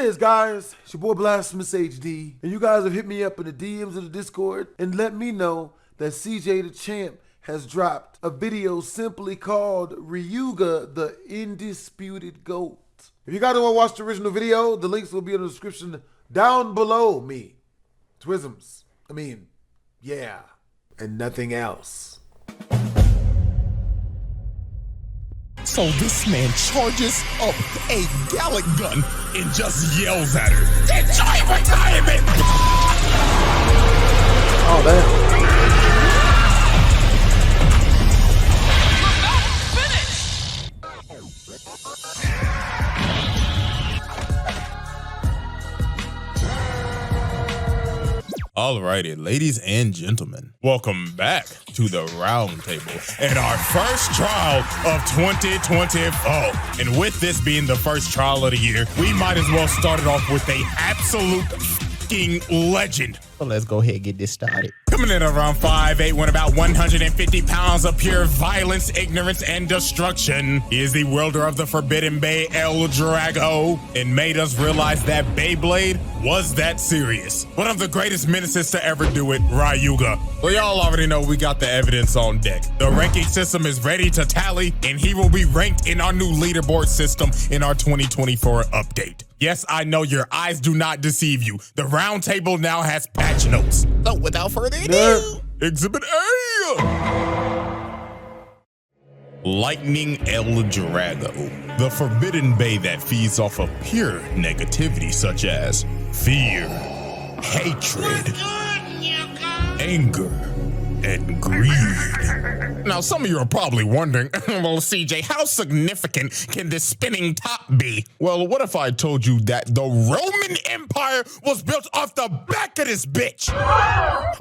it is, guys? It's your boy BlastphamousHD, and you guys have hit me up in the DMs of the Discord and let me know that CJ the Champ has dropped a video simply called Ryuga, the Undisputed GOAT. If you guys don't want to watch the original video, the links will be in the description down below me. Twisms. Yeah. And nothing else. So this man charges up a Gallic gun and just yells at her, "Enjoy retirement!" Oh, damn. Alrighty, ladies and gentlemen, welcome back to the round table and our first trial of 2024. And with this being the first trial of the year, we might as well start it off with a absolute fucking legend. So let's go ahead and get this started. Coming in around 5'8", with about 150 pounds of pure violence, ignorance, and destruction. He is the wielder of the Forbidden Bay, El Drago, and made us realize that Beyblade was that serious. One of the greatest menaces to ever do it, Ryuga. Well, y'all already know we got the evidence on deck. The ranking system is ready to tally, and he will be ranked in our new leaderboard system in our 2024 update. Yes, I know your eyes do not deceive you. The round table now has patch notes. So without further ado, Exhibit A! Lightning El Drago, the Forbidden Bay that feeds off of pure negativity such as fear, hatred, anger, and greed. Now, some of you are probably wondering, well, CJ, how significant can this spinning top be? Well, what if I told you that the Roman Empire was built off the back of this bitch?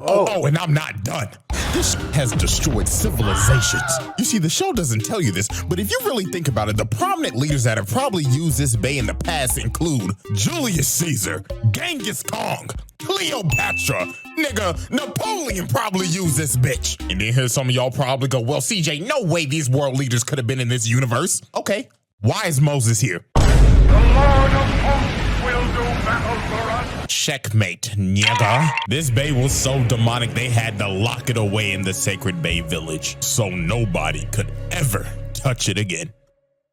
Oh, and I'm not done. This has destroyed civilizations. You see, the show doesn't tell you this, but if you really think about it, the prominent leaders that have probably used this bay in the past include Julius Caesar, Genghis Khan, Cleopatra, nigga, Napoleon probably used this bitch. And then here's some of y'all probably go, well, CJ, no way these world leaders could have been in this universe. Okay, why is Moses here? The Lord of hosts will do battle for us. Checkmate, nigga. This bay was so demonic they had to lock it away in the Sacred Bay Village so nobody could ever touch it again.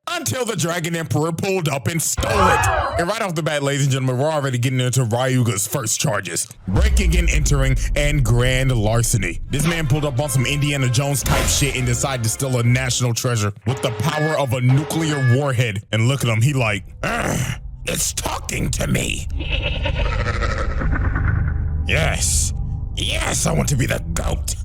Until the Dragon Emperor pulled up and stole it. And right off the bat, ladies and gentlemen, we're already getting into Ryuga's first charges. Breaking and entering and grand larceny. This man pulled up on some Indiana Jones type shit and decided to steal a national treasure with the power of a nuclear warhead. And look at him, he like, it's talking to me. Yes, I want to be the GOAT.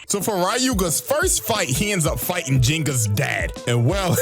So for Ryuga's first fight, he ends up fighting Jenga's dad. And well,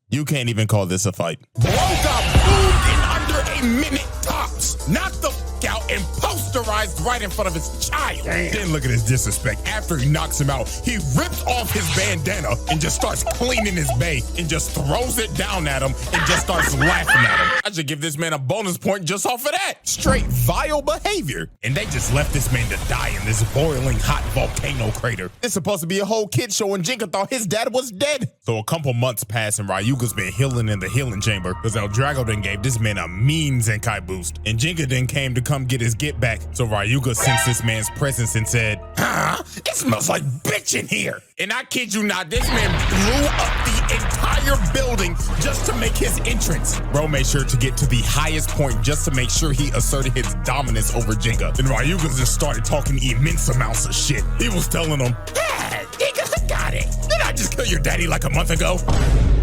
you can't even call this a fight. Bro got boomed in under a minute tops. Knocked the f out and posterized right in front of his child. Damn. Then look at his disrespect. After he knocks him out, he rips off his bandana and just starts cleaning his bay and just throws it down at him and just starts laughing at him. I should give this man a bonus point just off of that. Straight vile behavior. And they just left this man to die in this boiling hot volcano crater. It's supposed to be a whole kid show and Jinka thought his dad was dead. So a couple months pass and Ryuga's been healing in the healing chamber because El Drago then gave this man a mean Zenkai boost. And Jinka then came to come get his get back. So Ryuga sensed this man's presence and said, it smells like bitch in here. And I kid you not, this man blew up the entire building just to make his entrance. Bro made sure to get to the highest point just to make sure he asserted his dominance over Jenga. Then Ryuga just started talking immense amounts of shit. He was telling him, hey, Jenga, I got it. Did I just kill your daddy like a month ago?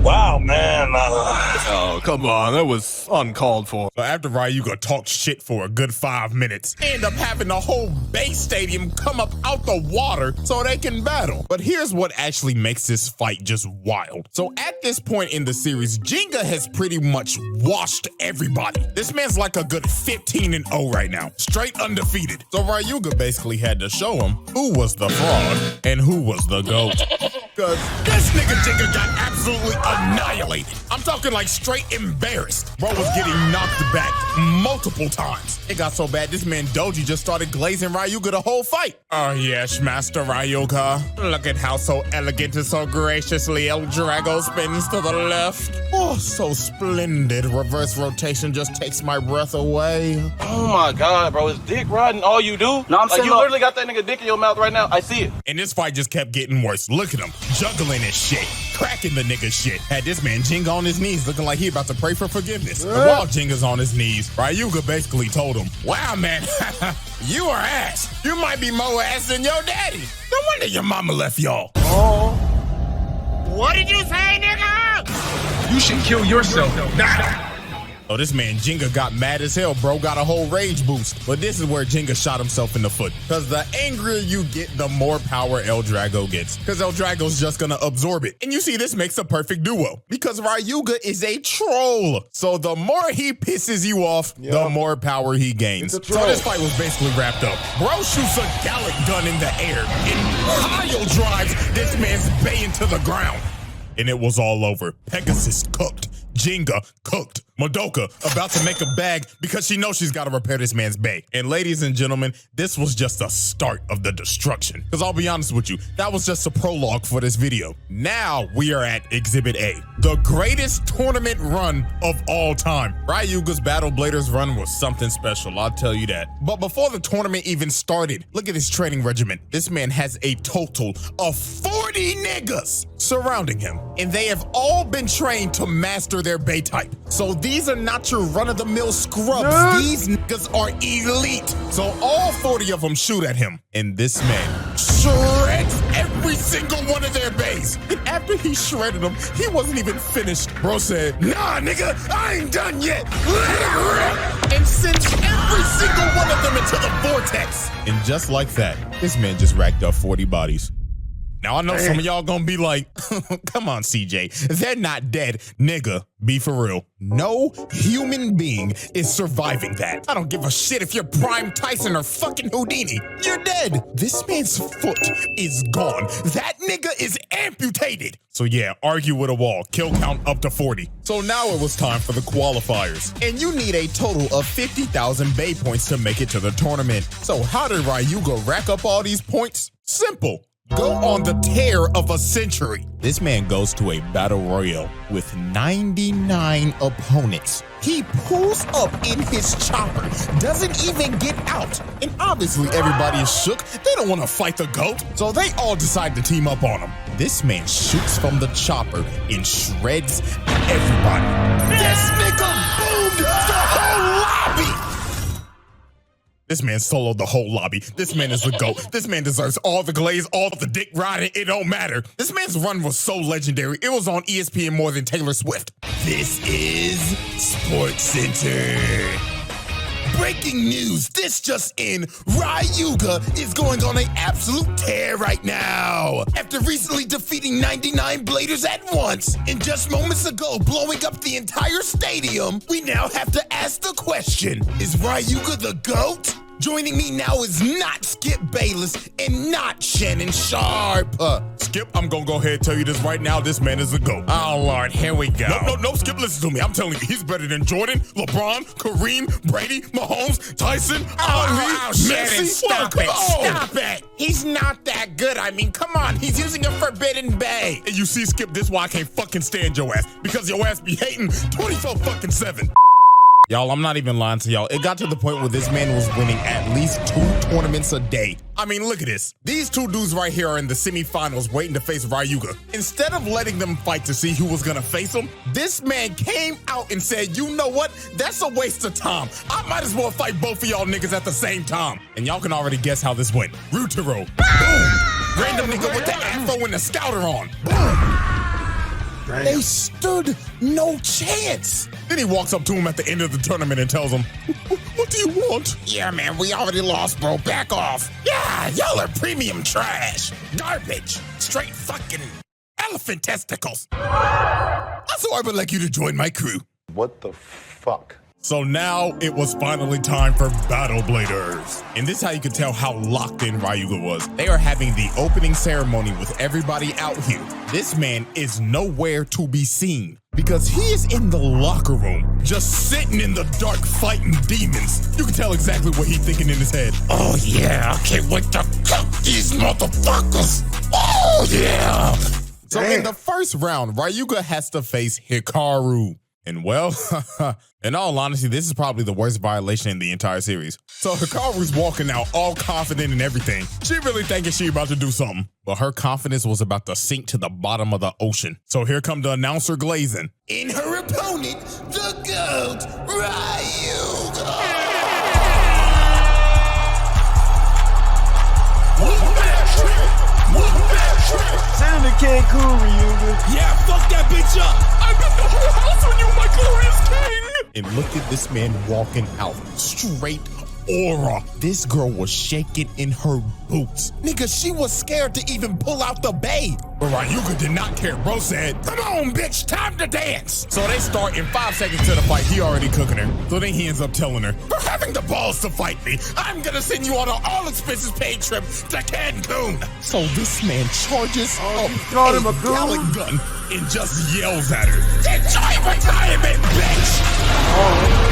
Wow, man. Oh, come on. That was uncalled for. So after Ryuga talked shit for a good 5 minutes, they end up having the whole base stadium come up out the water so they can battle. But here's what actually makes this fight just wild. So at this point in the series, Jenga has pretty much washed everybody. This man's like a good 15-0 right now, straight undefeated. So Ryuga basically had to show him who was the fraud and who was the GOAT. Cause this nigga Jinga got absolutely annihilated. I'm talking like straight embarrassed. Bro was getting knocked back multiple times. It got so bad, this man Doji just started glazing Ryuga the whole fight. Oh yes, Master Ryuga. Look at how so elegant and so graciously El Drago spins to the left. Oh, so splendid. Reverse rotation just takes my breath away. Oh my God, bro, is dick riding all you do? No, I'm saying you literally got that nigga dick in your mouth right now. I see it. And this fight just kept getting worse. Look at him, juggling his shit, cracking the nigga shit. Had this man Jinga on his knees looking like he about to pray for forgiveness. And while Jinga's on his knees, Ryuga basically told him, wow, man, you are ass. You might be more ass than your daddy. No wonder your mama left y'all. Oh. What did you say, nigga? You should kill yourself now. Oh, this man Jinga got mad as hell, bro. Got a whole rage boost. But this is where Jinga shot himself in the foot. Because the angrier you get, the more power El Drago gets. Because El Drago's just going to absorb it. And you see, this makes a perfect duo. Because Ryuga is a troll. So the more he pisses you off, the more power he gains. So this fight was basically wrapped up. Bro shoots a Gallic gun in the air and pile drives this man's bay into the ground. And it was all over. Pegasus cooked. Jinga cooked. Madoka about to make a bag because she knows she's got to repair this man's bay. And ladies and gentlemen, this was just the start of the destruction. Because I'll be honest with you, that was just a prologue for this video. Now we are at Exhibit A, the greatest tournament run of all time. Ryuga's Battle Bladers run was something special, I'll tell you that. But before the tournament even started, look at his training regimen. This man has a total of 40 niggas surrounding him. And they have all been trained to master their bay type. So these are not your run-of-the-mill scrubs. These niggas are elite. So all 40 of them shoot at him. And this man shreds every single one of their bays. And after he shredded them, he wasn't even finished. Bro said, nah, nigga, I ain't done yet. Let it rip. And sends every single one of them into the vortex. And just like that, this man just racked up 40 bodies. Now, I know some of y'all gonna be like, come on, CJ, they're not dead. Nigga, be for real. No human being is surviving that. I don't give a shit if you're Prime Tyson or fucking Houdini. You're dead. This man's foot is gone. That nigga is amputated. So yeah, argue with a wall. Kill count up to 40. So now it was time for the qualifiers. And you need a total of 50,000 Bay points to make it to the tournament. So how did Ryuga rack up all these points? Simple. Go on the tear of a century. This man goes to a battle royale with 99 opponents. He pulls up in his chopper, doesn't even get out. And obviously everybody is shook. They don't want to fight the GOAT. So they all decide to team up on him. This man shoots from the chopper and shreds everybody. This nigga boomed the whole lobby. This man soloed the whole lobby. This man is the GOAT. This man deserves all the glaze, all the dick riding. It don't matter. This man's run was so legendary. It was on ESPN more than Taylor Swift. This is Sports Center. Breaking news, this just in, Ryuga is going on an absolute tear right now. After recently defeating 99 Bladers at once, and just moments ago blowing up the entire stadium, we now have to ask the question, is Ryuga the GOAT? Joining me now is not Skip Bayless and not Shannon Sharp. Skip, I'm gonna go ahead and tell you this right now. This man is the GOAT. Oh, Lord, here we go. No, Skip, listen to me. I'm telling you, he's better than Jordan, LeBron, Kareem, Brady, Mahomes, Tyson, Ali, Messi. Stop it. He's not that good. I mean, come on. He's using a forbidden bay. And you see, Skip, this is why I can't fucking stand your ass. Because your ass be hating 24-7. Y'all, I'm not even lying to y'all. It got to the point where this man was winning at least 2 tournaments a day. I mean, look at this. These 2 dudes right here are in the semifinals waiting to face Ryuga. Instead of letting them fight to see who was gonna face him, this man came out and said, you know what? That's a waste of time. I might as well fight both of y'all niggas at the same time. And y'all can already guess how this went. Ryutaro. Boom. Random nigga with the afro and the scouter on. Boom. They stood no chance. Then he walks up to him at the end of the tournament and tells him, what do you want? Yeah, man, we already lost, bro. Back off. Yeah, y'all are premium trash. Garbage. Straight fucking elephant testicles. So I would like you to join my crew. What the fuck? So now it was finally time for Battle Bladers. And this is how you could tell how locked in Ryuga was. They are having the opening ceremony with everybody out here. This man is nowhere to be seen because he is in the locker room, just sitting in the dark fighting demons. You can tell exactly what he's thinking in his head. Oh yeah, I can't wait to cook these motherfuckers. Oh yeah. So in the first round, Ryuga has to face Hikaru. And well, in all honesty, this is probably the worst violation in the entire series. So Hikaru's walking out all confident and everything. She really thinking she about to do something. But her confidence was about to sink to the bottom of the ocean. So here come the announcer glazing. In her opponent, the GOAT, Ryuga. Sounded Cancun, Ryuga. Yeah, fuck that bitch up. I bet the whole house on you, my glorious king. And look at this man walking out. Straight aura. This girl was shaking in her boots. Nigga, she was scared to even pull out the babe. But Ryuga did not care. Bro said, come on, bitch, time to dance. So they start in 5 seconds to the fight. He already cooking her. So then he ends up telling her, for having the balls to fight me, I'm gonna send you on an all-expenses paid trip to Cancun. So this man charges up called him a goon? Gatling gun and just yells at her. Enjoy retirement, bitch!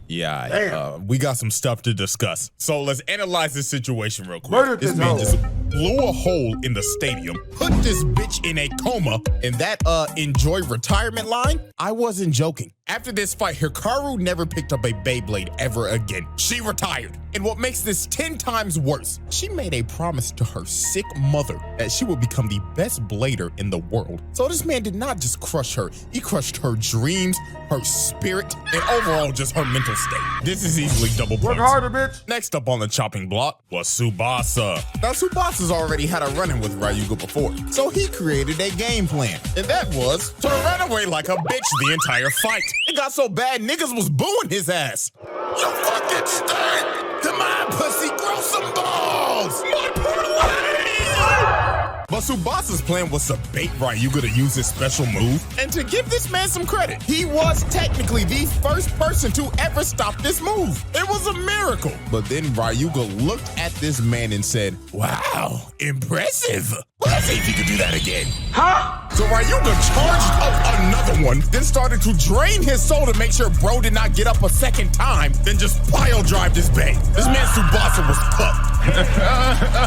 Yeah, we got some stuff to discuss. So let's analyze this situation real quick. Murdered This this man hoe. just blew a hole in the stadium, put this bitch in a coma, and that enjoy retirement line, I wasn't joking. After this fight, Hikaru never picked up a Beyblade ever again. She retired. And what makes this 10 times worse, she made a promise to her sick mother that she would become the best blader in the world. So this man did not just crush her, he crushed her dreams, her spirit, and overall just her mental state. This is easily double Work points. harder, bitch. Next up on the chopping block was Tsubasa. Now Tsubasa's already had a run-in with Ryuga before, so he created a game plan. And that was to run away like a bitch the entire fight. It got so bad niggas was booing his ass. You fucking stink. Come on, pussy, grow some balls. My poor lady! But Tsubasa's plan was to bait Ryuga to use his special move, and to give this man some credit, he was technically the first person to ever stop this move. It was a miracle. But then Ryuga looked at this man and said, wow, impressive. Well, let's see if you can do that again. Huh? So Ryuga charged up another one, then started to drain his soul to make sure bro did not get up a second time, then just pile drive this bang. This man Tsubasa was cooked.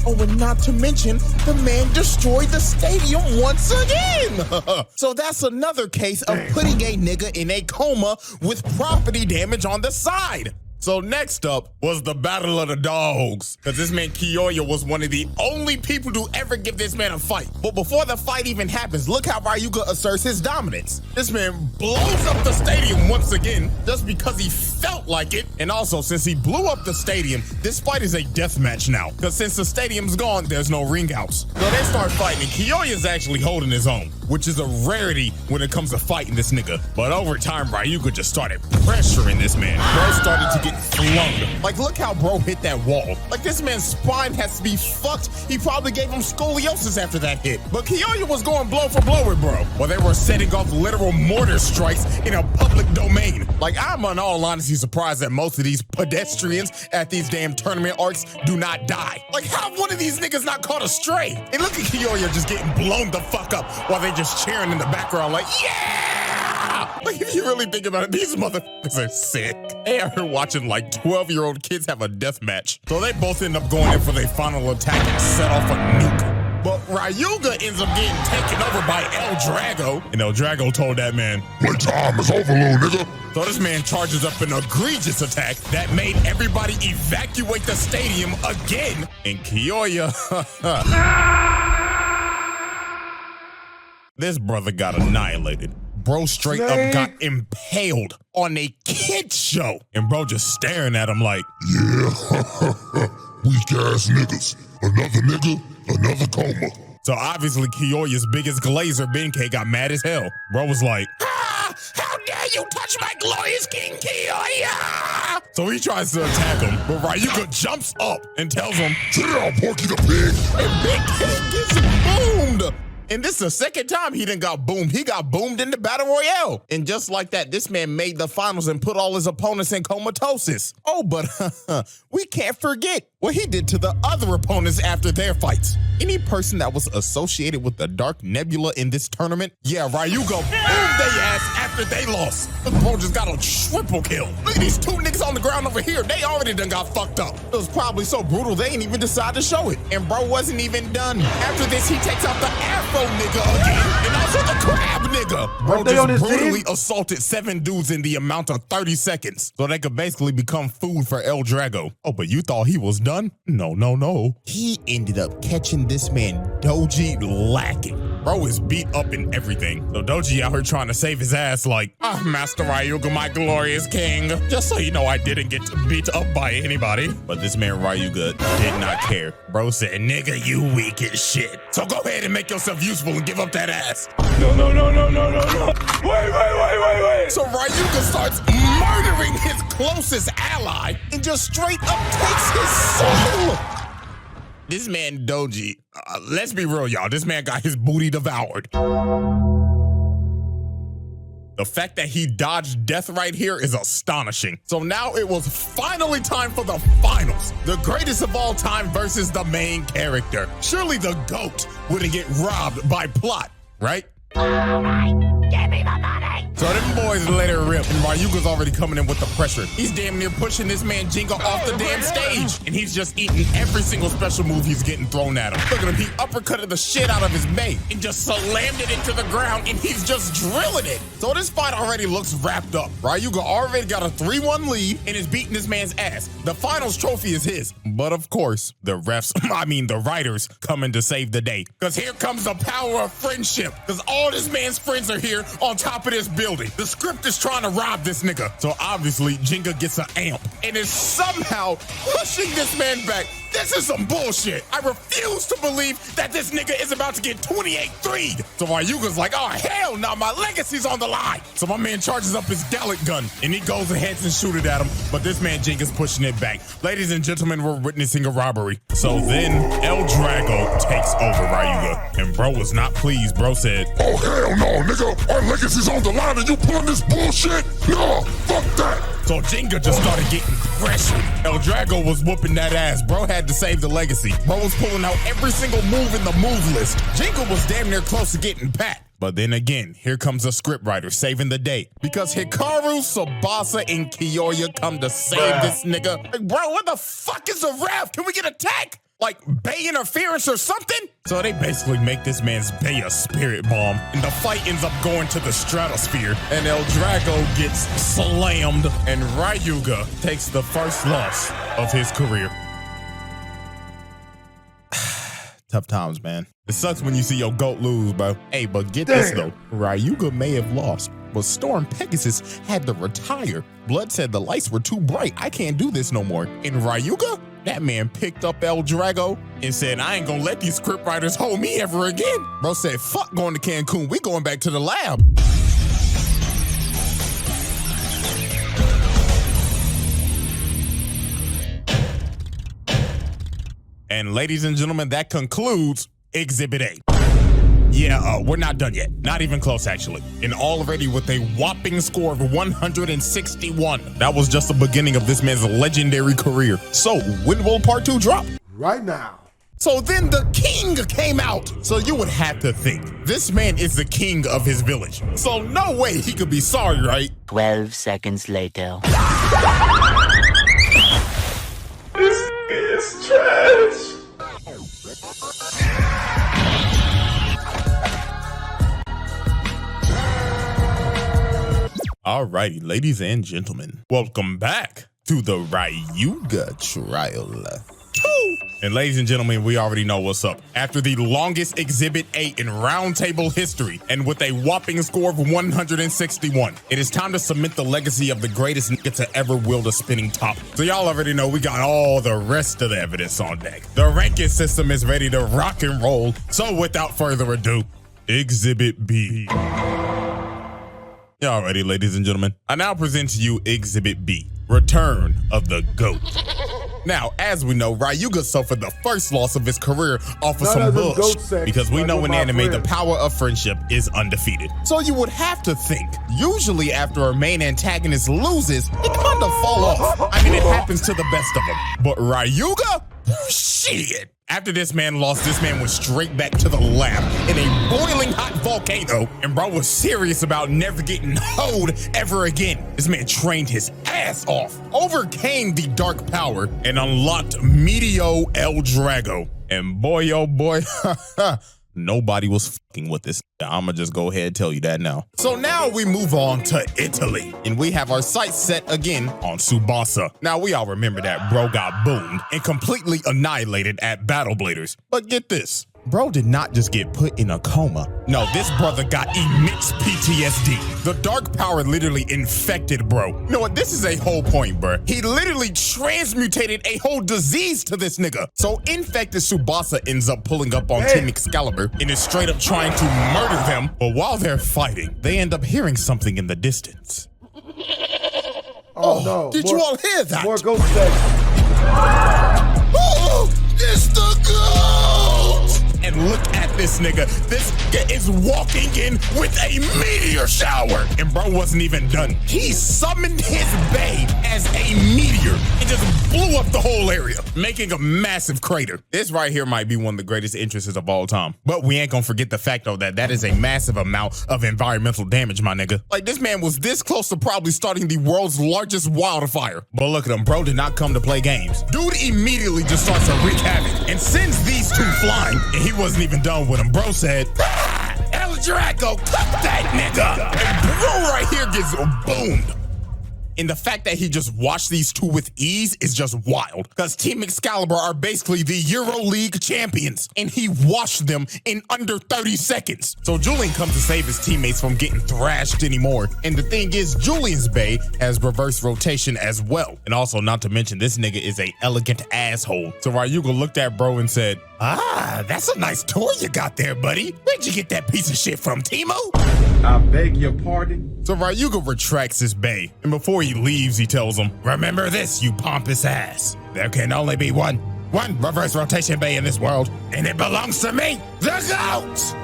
Oh, and not to mention, the man destroyed the stadium once again. So that's another case of putting a nigga in a coma with property damage on the side. So next up was the Battle of the Dogs, because this man Kiyoya was one of the only people to ever give this man a fight. But before the fight even happens, look how Ryuga asserts his dominance. This man blows up the stadium once again just because he felt like it. And also, since he blew up the stadium, this fight is a death match now, because since the stadium's gone, there's no ring outs. So they start fighting, and Kiyoya's actually holding his own, which is a rarity when it comes to fighting this nigga. But over time, Ryuga just started pressuring this man. Bro started to get flung. Like, look how bro hit that wall. Like, this man's spine has to be fucked. He probably gave him scoliosis after that hit. But Kiyoya was going blow for blow with bro, while they were setting off literal mortar strikes in a public domain. Like, I'm in all honesty surprised that most of these pedestrians at these damn tournament arcs do not die. Like, how one of these niggas not caught a stray? And look at Kiyoya just getting blown the fuck up while they just cheering in the background like, yeah! Like, if you really think about it, these motherfuckers are sick. They are watching like 12-year-old kids have a death match. So they both end up going in for their final attack and set off a nuke. But Ryuga ends up getting taken over by El Drago. And El Drago told that man, My time is over, little nigga. so this man charges up an egregious attack that made everybody evacuate the stadium again. And Kiyoya, this brother got annihilated. Bro straight up got impaled on a kid show. And bro just staring at him like, Yeah, weak ass niggas. Another nigga, another coma. so obviously Kiyoya's biggest glazer, Benkei, got mad as hell. Bro was like, Ah, how dare you touch my glorious king, Kiyoya? So he tries to attack him, but Ryuga jumps up and tells him, "Sit down, Porky the Pig." and Big King gets boomed. And this is the second time he done got boomed. He got boomed in the Battle Royale. And just like that, this man made the finals and put all his opponents in comatosis. Oh, but we can't forget what he did to the other opponents after their fights. Any person that was associated with the Dark Nebula in this tournament, yeah, Ryuga boomed their ass after they lost. The bro just got a triple kill. Look at these two niggas on the ground over here. They already done got fucked up. It was probably so brutal they ain't even decide to show it. And bro wasn't even done. After this, he takes out the Afro nigga again, and also the crab nigga. Bro just brutally assaulted 7 dudes in the amount of 30 seconds, so they could basically become food for El Drago. Oh, but you thought he was done? No, no, no. He ended up catching this man Doji lacking. Bro is beat up and everything. So Doji out here trying to save his ass like, Master Ryuga, my glorious king. Just so you know, I didn't get beat up by anybody. But this man Ryuga did not care. Bro said, nigga, you weak as shit. So go ahead and make yourself useful and give up that ass. No. Wait. So Ryuga starts murdering his closest ally and just straight up takes his soul. This man Doji, let's be real, y'all. This man got his booty devoured. The fact that he dodged death right here is astonishing. So now it was finally time for the finals. The greatest of all time versus the main character. Surely the GOAT wouldn't get robbed by plot, right? Give me the money! So them boys let it rip, and Ryuga's already coming in with the pressure. He's damn near pushing this man Jinga off the damn stage, and he's just eating every single special move he's getting thrown at him. Look at him, he uppercutted the shit out of his mate and just slammed it into the ground, and he's just drilling it. So this fight already looks wrapped up. Ryuga already got a 3-1 lead and is beating this man's ass. The finals trophy is his. But of course, the refs, the writers, coming to save the day. Because here comes the power of friendship. Because all this man's friends are here on top of this building. The script is trying to rob this nigga. So obviously, Jinga gets an amp and is somehow pushing this man back. This is some bullshit. I refuse to believe that this nigga is about to get 28-3'd. So Ryuga's like, oh, hell no, my legacy's on the line. So my man charges up his Gallic gun and he goes ahead and shoots it at him. But this man Jinga's pushing it back. Ladies and gentlemen, we're witnessing a robbery. So then El Drago takes over Ryuga. And bro was not pleased. Bro said, "Oh, hell no, nigga. Our legacy's on the line and you pulling this bullshit? No, fuck that." So Jinga just started getting pressured. El Drago was whooping that ass. Bro had to save the legacy. Bro was pulling out every single move in the move list. Jinga was damn near close to getting pat. But then again, here comes a scriptwriter saving the day. Because Hikaru, Tsubasa, and Kiyoya come to save this nigga. Like, bro, what the fuck is a ref? Can we get a tag? Like Bay interference or something? So they basically make this man's Bay a spirit bomb, and the fight ends up going to the stratosphere, and El Drago gets slammed, and Ryuga takes the first loss of his career. Tough times, man. It sucks when you see your GOAT lose, bro. Hey, but get this though. Ryuga may have lost, but Storm Pegasus had to retire. Blood said the lights were too bright. I can't do this no more. And Ryuga, that man picked up El Drago and said, I ain't gonna let these scriptwriters hold me ever again. Bro said, fuck going to Cancun. We going back to the lab. And ladies and gentlemen, that concludes Exhibit A. Yeah, we're not done yet. Not even close, actually. And already with a whopping score of 161. That was just the beginning of this man's legendary career. So, when will part 2 drop? Right now. So then the king came out. So you would have to think, this man is the king of his village. So no way he could be sorry, right? 12 seconds later. This is trash. Alrighty, ladies and gentlemen, welcome back to the Ryuga trial. And ladies and gentlemen, we already know what's up. After the longest Exhibit A in roundtable history, and with a whopping score of 161, it is time to cement the legacy of the greatest nigga to ever wield a spinning top. So y'all already know we got all the rest of the evidence on deck. The ranking system is ready to rock and roll. So without further ado, Exhibit B. Y'all ready, ladies and gentlemen? I now present to you Exhibit B. Return of the GOAT. Now, as we know, Ryuga suffered the first loss of his career off of some bullshit, because we know in anime the power of friendship is undefeated. So you would have to think, usually after a main antagonist loses, it kind of fall off. I mean, it happens to the best of them. But Ryuga? Shit. After this man lost, this man went straight back to the lab in a boiling hot volcano, and bro was serious about never getting hoed ever again. This man trained his ass off, overcame the dark power, and unlocked Medio El Drago. And boy, oh boy, nobody was fucking with this. I'ma just go ahead and tell you that now. So now we move on to Italy, and we have our sights set again on Tsubasa. Now we all remember that bro got boomed and completely annihilated at Battle Bladers. But get this, bro did not just get put in a coma. No, this brother got immense PTSD. The dark power literally infected bro. You know what? This is a whole point, bro. He literally transmutated a whole disease to this nigga. So infected Tsubasa ends up pulling up on Team Excalibur and is straight up trying to murder them. But while they're fighting, they end up hearing something in the distance. Oh no. Did you all hear that? More ghost sex. Oh, it's the GOAT! And look at this nigga. This nigga is walking in with a meteor shower. And bro wasn't even done. He summoned his bae as a meteor and just blew up the whole area, making a massive crater. This right here might be one of the greatest entrances of all time. But we ain't gonna forget the fact though that is a massive amount of environmental damage, my nigga. Like this man was this close to probably starting the world's largest wildfire. But look at him, bro did not come to play games. Dude immediately just starts to wreak havoc and sends these two flying, and he wasn't even done with him. Bro said, El Drago, cut that nigga! And bro right here gets boomed. And the fact that he just watched these two with ease is just wild. Because Team Excalibur are basically the Euro League champions. And he washed them in under 30 seconds. So Julian comes to save his teammates from getting thrashed anymore. And the thing is, Julian's bae has reverse rotation as well. And also, not to mention, this nigga is a elegant asshole. So Ryuga looked at bro and said, ah, that's a nice toy you got there, buddy. Where'd you get that piece of shit from, Timo? I beg your pardon? So Ryuga retracts his bae, and before he leaves, he tells him, remember this, you pompous ass. There can only be one reverse rotation bae in this world, and it belongs to me, the GOAT!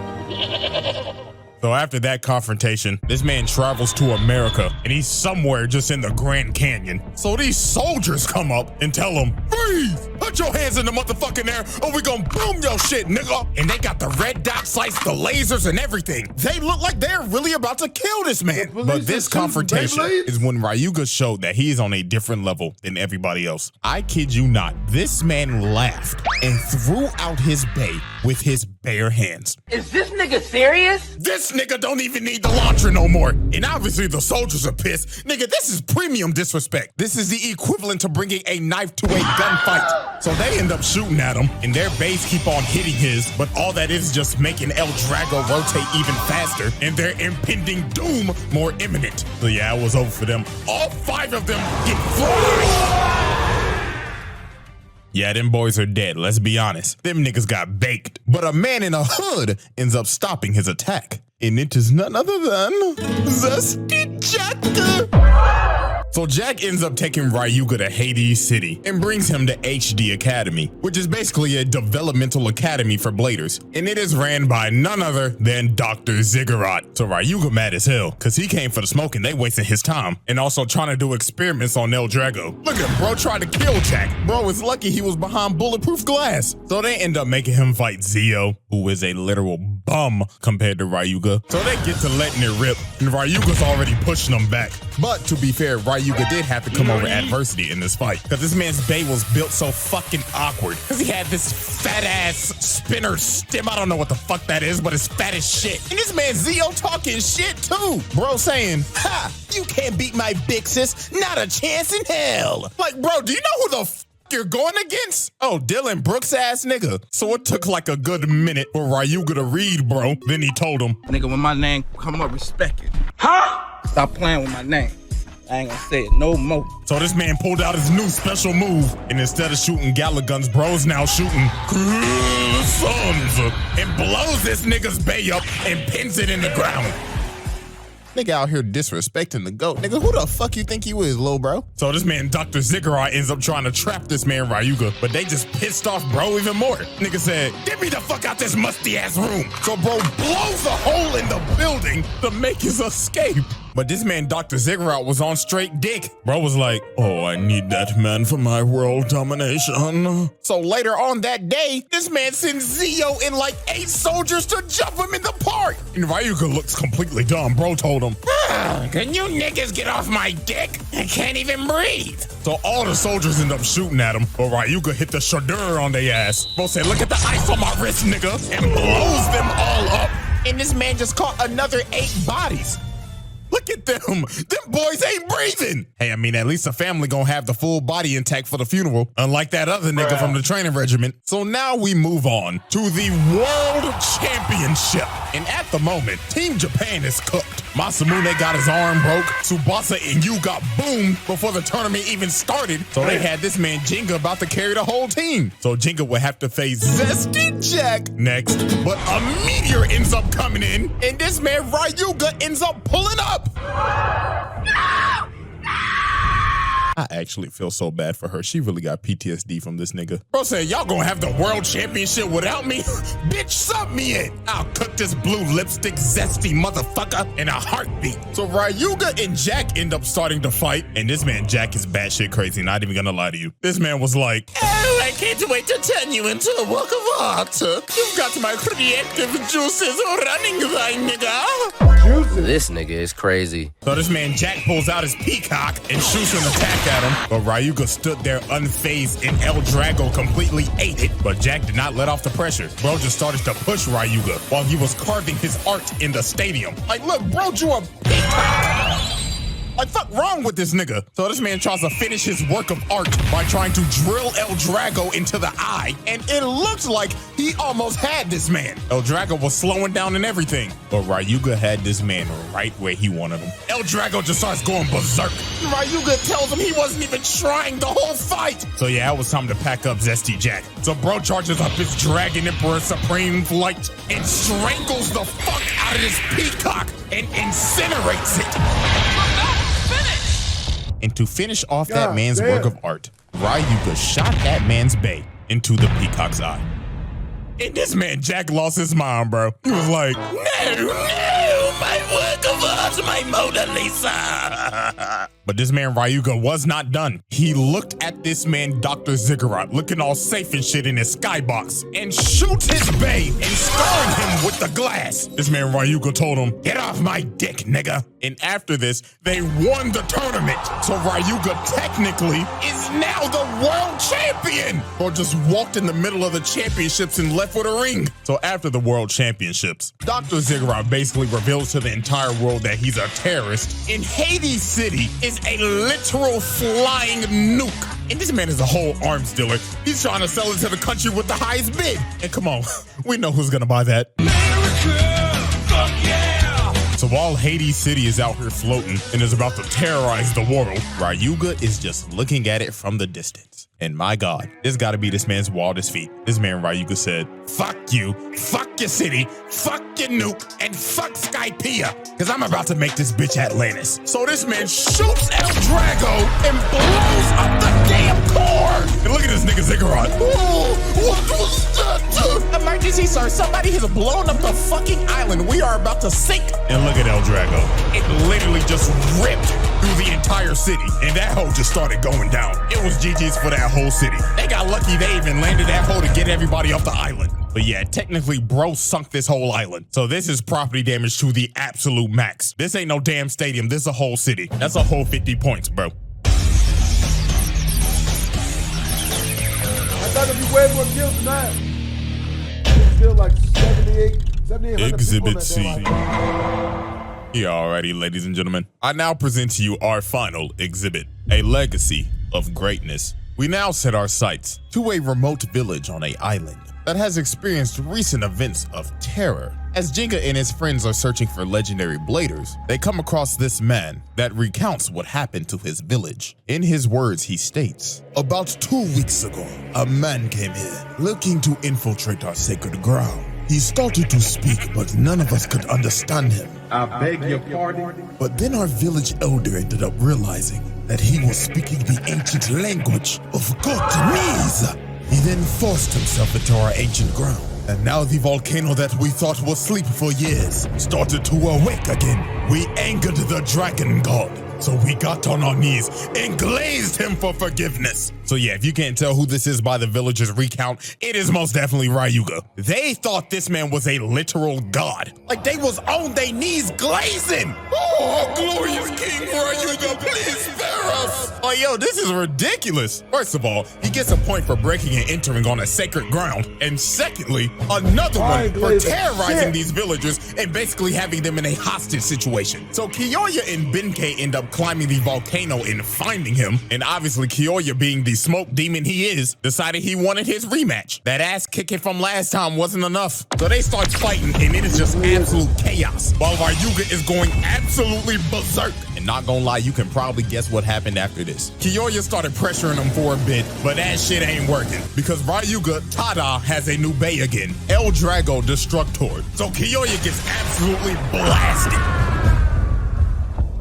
So after that confrontation, this man travels to America, and he's somewhere just in the Grand Canyon. So these soldiers come up and tell him, freeze! Put your hands in the motherfucking air, or we gonna boom your shit, nigga! And they got the red dot sights, the lasers, and everything. They look like they're really about to kill this man. But this confrontation is when Ryuga showed that he is on a different level than everybody else. I kid you not, this man laughed and threw out his bae with his bare hands. Is this nigga serious? This nigga don't even need the launcher no more. And obviously the soldiers are pissed. Nigga, this is premium disrespect. This is the equivalent to bringing a knife to a gunfight. So they end up shooting at him, and their baes keep on hitting his, but all that is just making El Drago rotate even faster, and their impending doom more imminent. So yeah, it was over for them. All 5 of them get fried. Yeah, them boys are dead, let's be honest. Them niggas got baked. But a man in a hood ends up stopping his attack. And it is none other than Zesty Jack. So Jack ends up taking Ryuga to Hades City and brings him to BHD Academy, which is basically a developmental academy for bladers. And it is ran by none other than Dr. Ziggurat. So Ryuga mad as hell, cause he came for the smoke and they wasting his time. And also trying to do experiments on El Drago. Look at him, bro tried to kill Jack. Bro is lucky he was behind bulletproof glass. So they end up making him fight Zio, who is a literal bum compared to Ryuga. So they get to letting it rip, and Ryuga's already pushing them back. But to be fair, Ryuga did have to come over adversity in this fight, because this man's bae was built so fucking awkward, because he had this fat ass spinner stem. I don't know what the fuck that is, but it's fat as shit. And this man Zio talking shit too. Bro saying, ha, you can't beat my big sis, not a chance in hell. Like, bro, do you know who the f you're going against? Oh, Dylan Brooks ass nigga. So it took like a good minute for Ryuga to read, bro. Then he told him, Nigga, when my name come up, respect it. Huh? Stop playing with my name. I ain't gonna say it no more. So this man pulled out his new special move, and instead of shooting Gala guns, bro's now shooting sons and blows this nigga's bae up and pins it in the ground. Nigga out here disrespecting the GOAT. Nigga, who the fuck you think you is, lil bro? So this man, Dr. Ziggurat, ends up trying to trap this man, Ryuga, but they just pissed off bro even more. Nigga said, get me the fuck out this musty ass room. So bro blows a hole in the building to make his escape. But this man, Dr. Ziggurat, was on straight dick. Bro was like, oh, I need that man for my world domination. So later on that day, this man sends Zio and like 8 soldiers to jump him in the park. And Ryuga looks completely dumb. Bro told him, Can you niggas get off my dick? I can't even breathe. so all the soldiers end up shooting at him. But Ryuga hit the shadeur on their ass. Bro said, look at the ice on my wrist, nigga. And blows them all up. And this man just caught another 8 bodies. Look at them. Them boys ain't breathing. Hey, I mean, at least the family gonna have the full body intact for the funeral, unlike that other nigga from the training regiment. So now we move on to the World Championship. And at the moment, Team Japan is cooked. Masamune got his arm broke. Tsubasa and Yu got boomed before the tournament even started. So they had this man Jinga about to carry the whole team. So Jinga would have to face Zesty Jack next. But a meteor ends up coming in, and this man Ryuga ends up pulling up. I actually feel so bad for her. She really got PTSD from this nigga. Bro said, y'all gonna have the world championship without me? Bitch, sub me in. I'll cook this blue lipstick zesty motherfucker in a heartbeat. So Ryuga and Jack end up starting to fight. And this man, Jack, is batshit crazy. Not even gonna lie to you. This man was like, Oh, I can't wait to turn you into a work of art. You've got my creative juices running, thy nigga. This nigga is crazy. so this man, Jack, pulls out his peacock and shoots an attack at him. But Ryuga stood there unfazed and El Drago completely ate it. But Jack did not let off the pressure. Bro just started to push Ryuga while he was carving his art in the stadium. Like, look, bro drew a peacock. Like, fuck wrong with this nigga? So this man tries to finish his work of art by trying to drill El Drago into the eye. And it looked like he almost had this man. El Drago was slowing down and everything. But Ryuga had this man right where he wanted him. El Drago just starts going berserk. Ryuga tells him he wasn't even trying the whole fight. So yeah, it was time to pack up Zesty Jack. So bro charges up his Dragon Emperor Supreme Flight and strangles the fuck out of this peacock and incinerates it. And to finish off that man's work of art, Ryuga shot that man's bay into the peacock's eye. And this man, Jack, lost his mind, bro. He was like, No, my work of art, my Mona Lisa. But this man Ryuga was not done. He looked at this man, Dr. Ziggurat, looking all safe and shit in his skybox, and shoots his bay and scarring him with the glass. This man Ryuga told him, get off my dick, nigga. And after this, they won the tournament. So Ryuga technically is now the world champion. Or just walked in the middle of the championships and left with a ring. So after the world championships, Dr. Ziggurat basically reveals to the entire world that he's a terrorist. And Hades City is a literal flying nuke. And this man is a whole arms dealer. He's trying to sell it to the country with the highest bid. And come on, we know who's gonna buy that. America, fuck yeah! So while Hades City is out here floating and is about to terrorize the world, Ryuga is just looking at it from the distance. And my God, this gotta be this man's wildest feat. This man Ryuga said, fuck you, fuck your city, fuck your nuke, and fuck Skypiea, because I'm about to make this bitch Atlantis. So this man shoots El Drago and blows up the damn core. And look at this nigga Ziggurat. What was that? Emergency, sir. Somebody has blown up the fucking island. We are about to sink. And look at El Drago. It literally just ripped through the entire city. And that hole just started going down. It was GG's for that whole city. They got lucky they even landed that hole to get everybody off the island. But yeah, technically, bro sunk this whole island. So this is property damage to the absolute max. This ain't no damn stadium. This is a whole city. That's a whole 50 points, bro. I thought it'd be way more kills than that. It's still like 7800 Exhibit C. people on that damn Yeah, alrighty, ladies and gentlemen. I now present to you our final exhibit, a legacy of greatness. We now set our sights to a remote village on an island that has experienced recent events of terror. As Jinga and his friends are searching for legendary bladers, they come across this man that recounts what happened to his village. In his words, he states, about 2 weeks ago, a man came here looking to infiltrate our sacred ground. He started to speak, but none of us could understand him. I beg your pardon. But then our village elder ended up realizing that he was speaking the ancient language of Vietnamese. He then forced himself into our ancient ground. And now the volcano that we thought was asleep for years started to awake again. We angered the dragon god. So we got on our knees and glazed him for forgiveness. So yeah, if you can't tell who this is by the villagers' recount, it is most definitely Ryuga. They thought this man was a literal god. Like they was on their knees glazing. Oh, glorious King Ryuga, please spare us. Oh, yo, this is ridiculous. First of all, he gets a point for breaking and entering on a sacred ground. And secondly, another one for terrorizing these villagers and basically having them in a hostage situation. So Kiyoya and Benkei end up climbing the volcano and finding him. And obviously Kiyoya, being the smoke demon he is, decided he wanted his rematch. That ass kicking from last time wasn't enough. So they start fighting and it is just absolute chaos while Ryuga is going absolutely berserk. And not gonna lie, you can probably guess what happened after this. Kiyoya started pressuring him for a bit, but that shit ain't working because Ryuga Tada has a new bay again, El Drago Destructor. So Kiyoya gets absolutely blasted.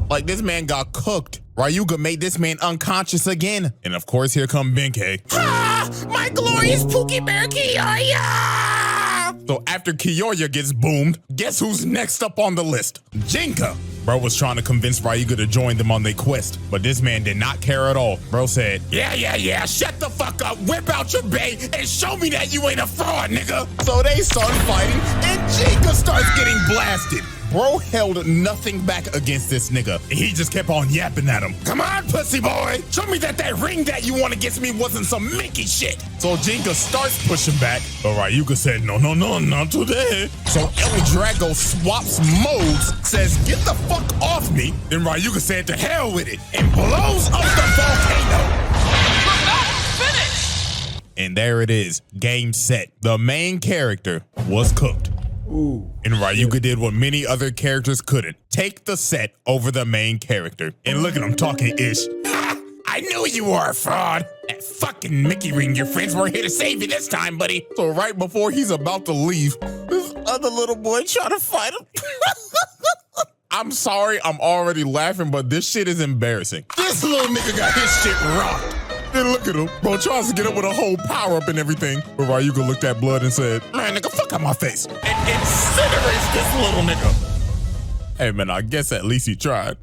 Like this man got cooked. Ryuga made this man unconscious again. And of course, here come Benkei. Ah, my glorious Pookie Bear Kiyoya! So after Kiyoya gets boomed, guess who's next up on the list? Jinka. Bro was trying to convince Ryuga to join them on their quest, but this man did not care at all. Bro said, yeah, shut the fuck up, whip out your bay, and show me that you ain't a fraud, nigga. So they start fighting, and Jinka starts getting blasted. Bro held nothing back against this nigga. He just kept on yapping at him. Come on, pussy boy. Show me that ring that you won against me wasn't some Mickey shit. So Jinka starts pushing back, but Ryuga said, no, not today. So El Drago swaps modes, says, get the fuck off me. Then Ryuga said, to hell with it, and blows up the volcano. And there it is, game set. The main character was cooked. Ooh. And Ryuga did what many other characters couldn't. Take the set over the main character. And look at him talking ish. I knew you were a fraud. That fucking Mickey ring, your friends weren't here to save you this time, buddy. So right before he's about to leave, this other little boy trying to fight him. I'm sorry, I'm already laughing, but this shit is embarrassing. This little nigga got his shit rocked. Then look at him. Bro tries to get up with a whole power-up and everything. But Ryuga looked at blood and said, man, nigga, fuck out my face. And incinerates this little nigga. Hey, man, I guess at least he tried.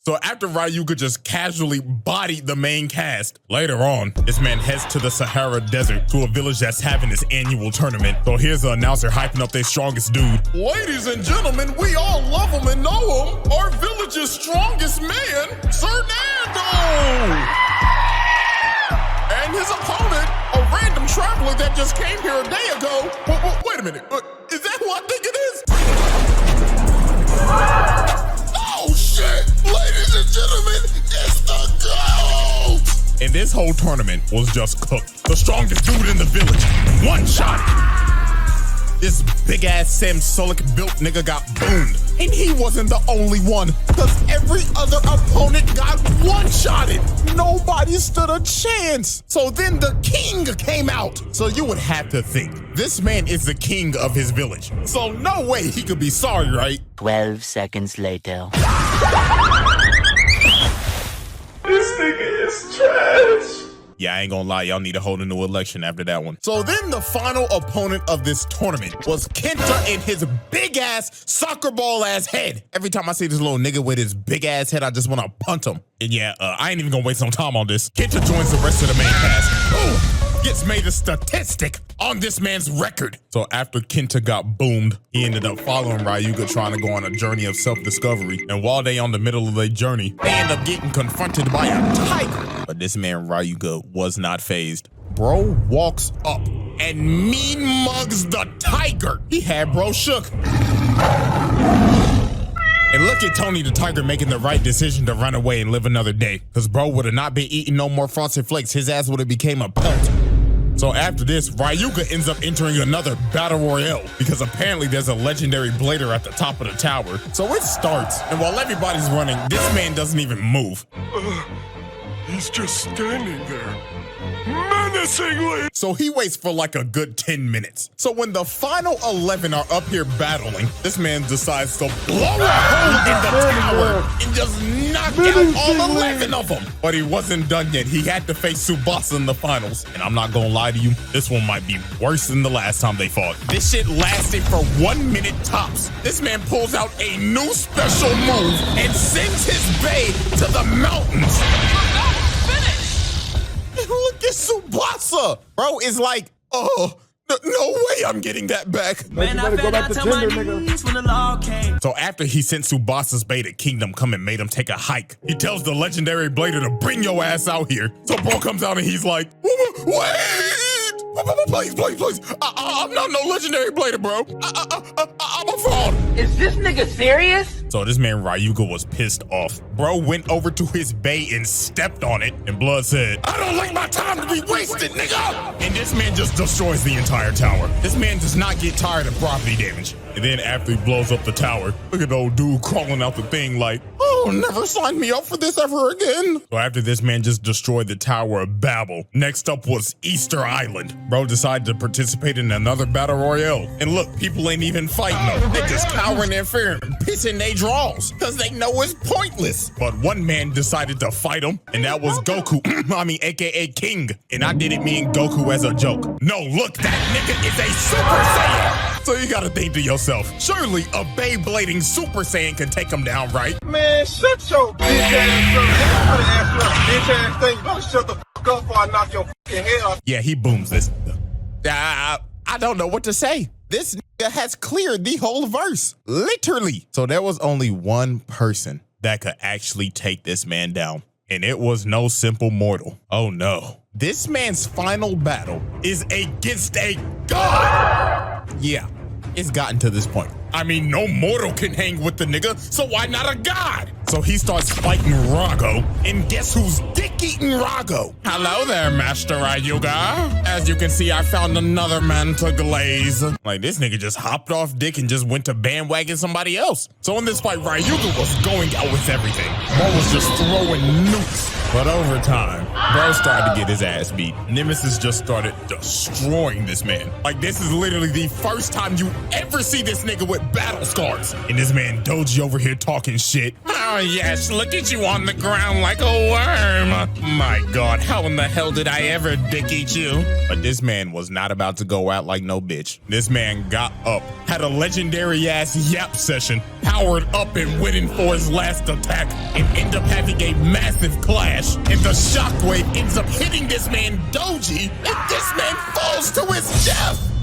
So after Ryuga just casually bodied the main cast, later on, this man heads to the Sahara Desert to a village that's having its annual tournament. So here's the announcer hyping up their strongest dude. Ladies and gentlemen, we all love him and know him. Our village's strongest man, Fernando! And his opponent, a random traveler that just came here a day ago. Wait a minute, is that who I think it is? Oh shit! Ladies and gentlemen, it's the GOAT! And this whole tournament was just cooked. The strongest dude in the village, one shot. This big ass Sam Sulek built nigga got boomed. And he wasn't the only one, because every other opponent got one-shotted. Nobody stood a chance. So then the king came out. So you would have to think, this man is the king of his village. So no way he could be sorry, right? 12 seconds later. This nigga is trash. Yeah, I ain't gonna lie, y'all need to hold a new election after that one. So then the final opponent of this tournament was Kenta and his big ass soccer ball ass head. Every time I see this little nigga with his big ass head, I just wanna punt him. And yeah, I ain't even gonna waste no time on this. Kenta joins the rest of the main cast. Boom! Gets made a statistic on this man's record. So after Kenta got boomed, he ended up following Ryuga trying to go on a journey of self-discovery. And while they on the middle of their journey, they end up getting confronted by a tiger. But this man Ryuga was not fazed. Bro walks up and mean mugs the tiger. He had bro shook. And look at Tony the Tiger making the right decision to run away and live another day. Cause bro would have not been eating no more Frosted Flakes. His ass would have became a pelt. So after this, Ryuga ends up entering another battle royale because apparently there's a legendary blader at the top of the tower. So it starts, and while everybody's running, this man doesn't even move. He's just standing there. menacingly. So he waits for like a good 10 minutes. So when the final 11 are up here battling, this man decides to blow a hole in the tower and just knock out all 11 of them. But he wasn't done yet. He had to face Tsubasa in the finals. And I'm not gonna lie to you, this one might be worse than the last time they fought. This shit lasted for 1 minute tops. This man pulls out a new special move and sends his bae to the mountains. Look at Tsubasa. Bro, it's like, oh, no way I'm getting that back. Man, I go back to Tinder, nigga. When the law came. So after he sent Tsubasa's bae to Kingdom Come and made him take a hike, he tells the legendary blader to bring your ass out here. So bro comes out and he's like, wait! Please. I'm not no legendary blader, bro. I'm a fraud. Is this nigga serious? So this man Ryuga was pissed off. Bro went over to his bae and stepped on it, and Blood said, I don't like my time to be wasted, nigga! And this man just destroys the entire tower. This man does not get tired of property damage. And then after he blows up the tower, look at the old dude crawling out the thing like, oh, never sign me up for this ever again. So after this man just destroyed the Tower of Babel, next up was Easter Island. Bro decided to participate in another battle royale. And look, people ain't even fighting them. They just cowering in fear and pissing they draws because they know it's pointless. But one man decided to fight him, and that was Goku, AKA King. And I didn't mean Goku as a joke. No, look, that nigga is a Super Saiyan. So you gotta think to yourself, surely a Beyblading Super Saiyan can take him down, right? Man, shut your bitch ass up. Bitch ass thing. Don't shut the fuck up before I knock your fucking head off. Yeah, he booms this. I don't know what to say. This nigga has cleared the whole verse, literally. So there was only one person that could actually take this man down, and it was no simple mortal. Oh no. This man's final battle is against a god. Yeah, it's gotten to this point. I mean, no mortal can hang with the nigga, so why not a god? So he starts fighting Rago, and guess who's dick-eating Rago? Hello there, Master Ryuga. As you can see, I found another man to glaze. Like, this nigga just hopped off dick and just went to bandwagon somebody else. So in this fight, Ryuga was going out with everything. Bro was just throwing nukes. But over time, bro started to get his ass beat. Nemesis just started destroying this man. Like, this is literally the first time you ever see this nigga with battle scars. And this man Doji over here talking shit. Oh yes, look at you on the ground like a worm. My God, how in the hell did I ever dick eat you? But this man was not about to go out like no bitch. This man got up, had a legendary ass yap session, powered up and went in for his last attack, and ended up having a massive clash. And the shockwave ends up hitting this man Doji, and this man falls to his death.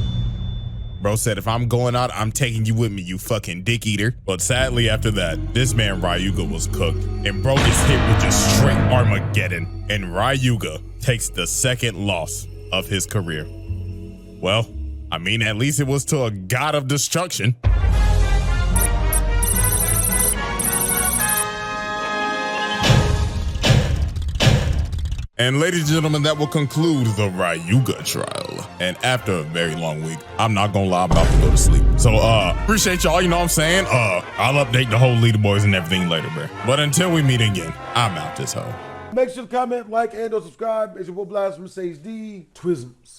Bro said, if I'm going out, I'm taking you with me, you fucking dick eater. But sadly after that, this man Ryuga was cooked, and bro gets hit with just straight Armageddon, and Ryuga takes the second loss of his career. Well, I mean, at least it was to a god of destruction. And ladies and gentlemen, that will conclude the Ryuga trial. And after a very long week, I'm not gonna lie, I'm about to go to sleep. So appreciate y'all, you know what I'm saying? I'll update the whole leaderboards and everything later, bro. But until we meet again, I'm out this hoe. Make sure to comment, like, and or subscribe. It's your boy BlastphamousHD. Twisms.